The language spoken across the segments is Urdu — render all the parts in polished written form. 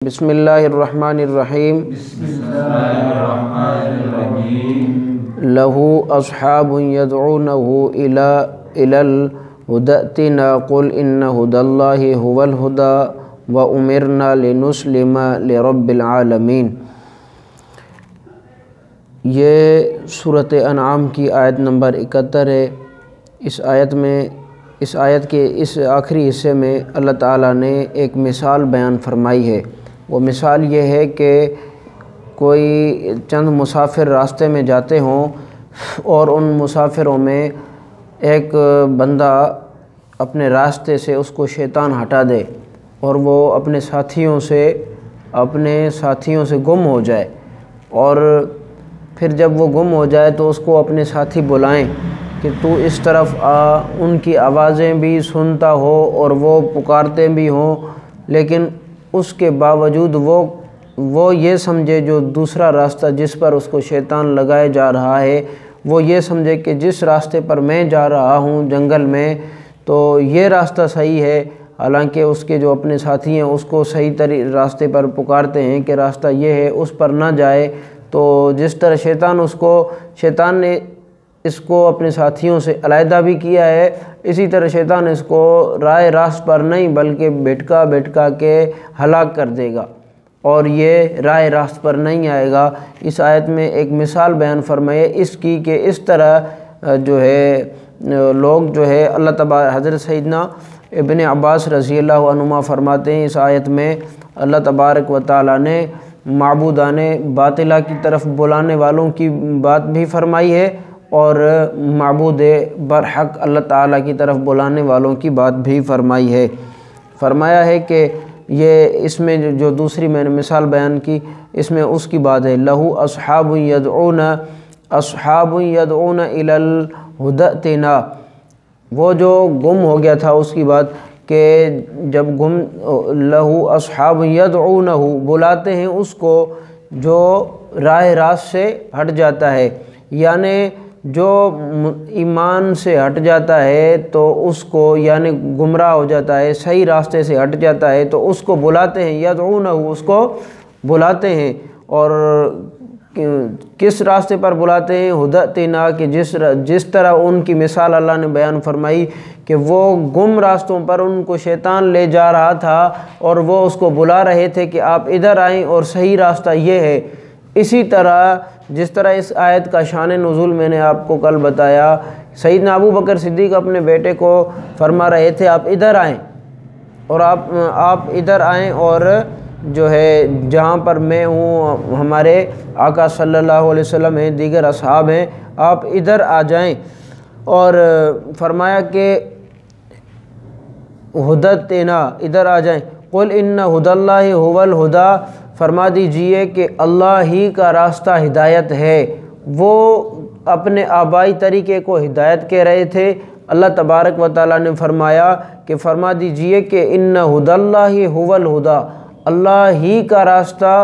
بسم اللہ الرحمن الرحیم لہ اصحاب یدعونہ الی الہدی ائتنا قل ان ھدی اللہ ھو الھدی وامرنا لنسلم لرب العالمین۔ یہ سورۃ انعام کی آیت نمبر 71 ہے۔ اس آیت کے اس آخری حصے میں اللہ تعالیٰ نے ایک مثال بیان فرمائی ہے۔ وہ مثال یہ ہے کہ کوئی چند مسافر راستے میں جاتے ہوں اور ان مسافروں میں ایک بندہ اپنے راستے سے اس کو شیطان ہٹا دے اور وہ اپنے ساتھیوں سے گم ہو جائے، اور پھر جب وہ گم ہو جائے تو اس کو اپنے ساتھی بلائیں کہ تو اس طرف آ، ان کی آوازیں بھی سنتا ہو اور وہ پکارتے بھی ہوں، لیکن اس کے باوجود وہ یہ سمجھے، جو دوسرا راستہ جس پر اس کو شیطان لگائے جا رہا ہے، وہ یہ سمجھے کہ جس راستے پر میں جا رہا ہوں جنگل میں تو یہ راستہ صحیح ہے، حالانکہ اس کے جو اپنے ساتھی ہیں اس کو صحیح راستے پر پکارتے ہیں کہ راستہ یہ ہے، اس پر نہ جائے۔ تو جس طرح شیطان نے اس کو اپنے ساتھیوں سے علیحدہ بھی کیا ہے، اسی طرح شیطان اس کو راہ راست پر نہیں بلکہ بھٹکا کے ہلاک کر دے گا، اور یہ راہ راست پر نہیں آئے گا۔ اس آیت میں ایک مثال بیان فرمائے اس کی کہ اس طرح جو ہے لوگ جو ہے اللہ تبارک حضرت سیدنا ابن عباس رضی اللہ عنہما فرماتے ہیں، اس آیت میں اللہ تبارک و تعالیٰ نے معبودان باطلہ کی طرف بلانے والوں کی بات بھی فرمائی ہے اور معبود برحق اللہ تعالیٰ کی طرف بلانے والوں کی بات بھی فرمائی ہے۔ فرمایا ہے کہ یہ اس میں جو دوسری میں نے مثال بیان کی، اس میں اس کی بات ہے، لہو اصحاب یدعون الی الہدی ائتنا۔ وہ جو گم ہو گیا تھا اس کی بات کہ جب لہو اصحاب یدعونہ، بلاتے ہیں اس کو جو راہ راست سے ہٹ جاتا ہے، یعنی جو ایمان سے ہٹ جاتا ہے تو اس کو، یعنی گمراہ ہو جاتا ہے، صحیح راستے سے ہٹ جاتا ہے تو اس کو بلاتے ہیں، یدعونہ، اس کو بلاتے ہیں، اور کس راستے پر بلاتے ہیں؟ ھدی ائتنا، کہ جس طرح ان کی مثال اللہ نے بیان فرمائی کہ وہ گم راستوں پر ان کو شیطان لے جا رہا تھا اور وہ اس کو بلا رہے تھے کہ آپ ادھر آئیں اور صحیح راستہ یہ ہے۔ اسی طرح جس طرح اس آیت کا شان نزول میں نے آپ کو کل بتایا، سیدنا ابو بکر صدیق اپنے بیٹے کو فرما رہے تھے آپ ادھر آئیں، اور آپ ادھر آئیں، اور جو ہے جہاں پر میں ہوں ہمارے آقا صلی اللہ علیہ وسلم ہیں، دیگر اصحاب ہیں، آپ ادھر آ جائیں۔ اور فرمایا کہ ھدی ائتنا، ادھر آ جائیں، قل ان ھدی اللہ ھو الھدی، فرما دیجئے کہ اللہ ہی کا راستہ ہدایت ہے۔ وہ اپنے آبائی طریقے کو ہدایت کہہ رہے تھے، اللہ تبارک و تعالیٰ نے فرمایا کہ فرما دیجئے کہ ان ھدی اللہ ھو الھدی، اللہ ہی کا راستہ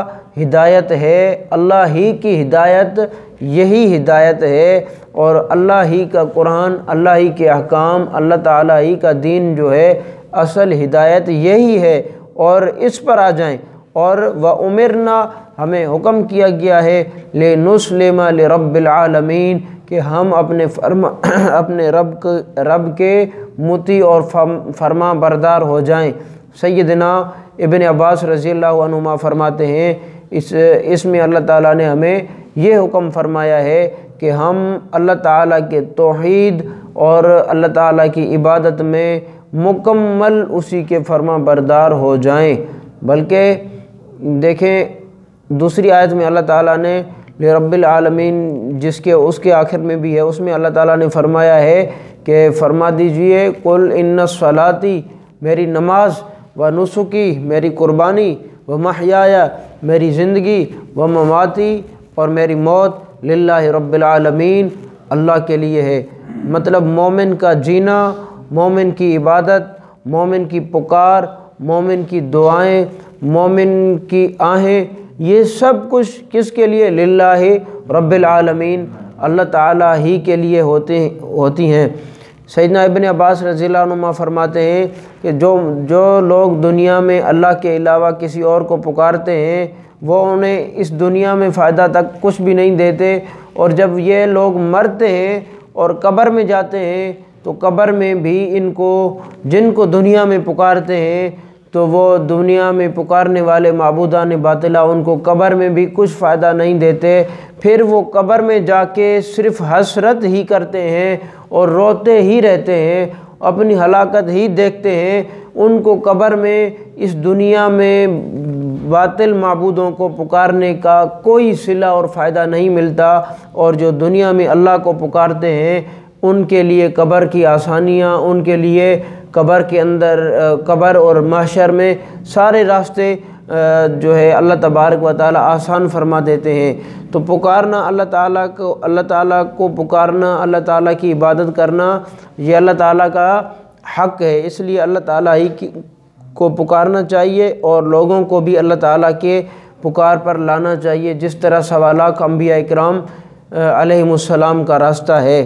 ہدایت ہے، اللہ ہی کی ہدایت یہی ہدایت ہے، اور اللہ ہی کا قرآن، اللہ ہی کے احکام، اللہ تعالیٰ ہی کا دین جو ہے اصل ہدایت یہی ہے، اور اس پر آ جائیں۔ اور وَأُمِرْنَا، ہمیں حکم کیا گیا ہے، لِنُسْلِمَ لِرَبِّ الْعَالَمِينَ، کہ ہم اپنے رب کے مطیع اور فرما بردار ہو جائیں۔ سیدنا ابن عباس رضی اللہ عنہما فرماتے ہیں، اس میں اللہ تعالیٰ نے ہمیں یہ حکم فرمایا ہے کہ ہم اللہ تعالیٰ کے توحید اور اللہ تعالیٰ کی عبادت میں مکمل اسی کے فرما بردار ہو جائیں۔ بلکہ دیکھیں دوسری آیت میں اللہ تعالیٰ نے لرب العالمین، اس کے آخر میں بھی ہے، اس میں اللہ تعالیٰ نے فرمایا ہے کہ فرما دیجئے قل ان صلاتی، میری نماز، و نسکی، میری قربانی، و محیایا، میری زندگی، و مماتی، اور میری موت، للہ رب العالمین، اللہ کے لیے ہے۔ مطلب مومن کا جینا، مومن کی عبادت، مومن کی پکار، مومن کی دعائیں، مومن کی آہیں، یہ سب کچھ کس کے لیے؟ للہ رب العالمین، اللہ تعالیٰ ہی کے لیے ہوتی ہیں۔ سیدنا ابن عباس رضی اللہ عنہ فرماتے ہیں کہ جو لوگ دنیا میں اللہ کے علاوہ کسی اور کو پکارتے ہیں وہ انہیں اس دنیا میں فائدہ تک کچھ بھی نہیں دیتے، اور جب یہ لوگ مرتے ہیں اور قبر میں جاتے ہیں تو قبر میں بھی جن کو دنیا میں پکارتے ہیں تو وہ دنیا میں پکارنے والے معبودان باطلہ ان کو قبر میں بھی کچھ فائدہ نہیں دیتے، پھر وہ قبر میں جا کے صرف حسرت ہی کرتے ہیں اور روتے ہی رہتے ہیں، اپنی ہلاکت ہی دیکھتے ہیں۔ ان کو قبر میں اس دنیا میں باطل معبودوں کو پکارنے کا کوئی صلہ اور فائدہ نہیں ملتا، اور جو دنیا میں اللہ کو پکارتے ہیں ان کے لیے قبر کی آسانیاں، ان کے لیے قبر کے اندر قبر اور محشر میں سارے راستے جو ہے اللہ تبارک و تعالی آسان فرما دیتے ہیں۔ تو پکارنا اللہ تعالیٰ کو پکارنا، اللہ تعالیٰ کی عبادت کرنا، یہ اللہ تعالیٰ کا حق ہے، اس لیے اللہ تعالیٰ ہی کو پکارنا چاہیے اور لوگوں کو بھی اللہ تعالیٰ کے پکار پر لانا چاہیے، جس طرح سوا لاکھ انبیاء اکرام علیہم السلام کا راستہ ہے۔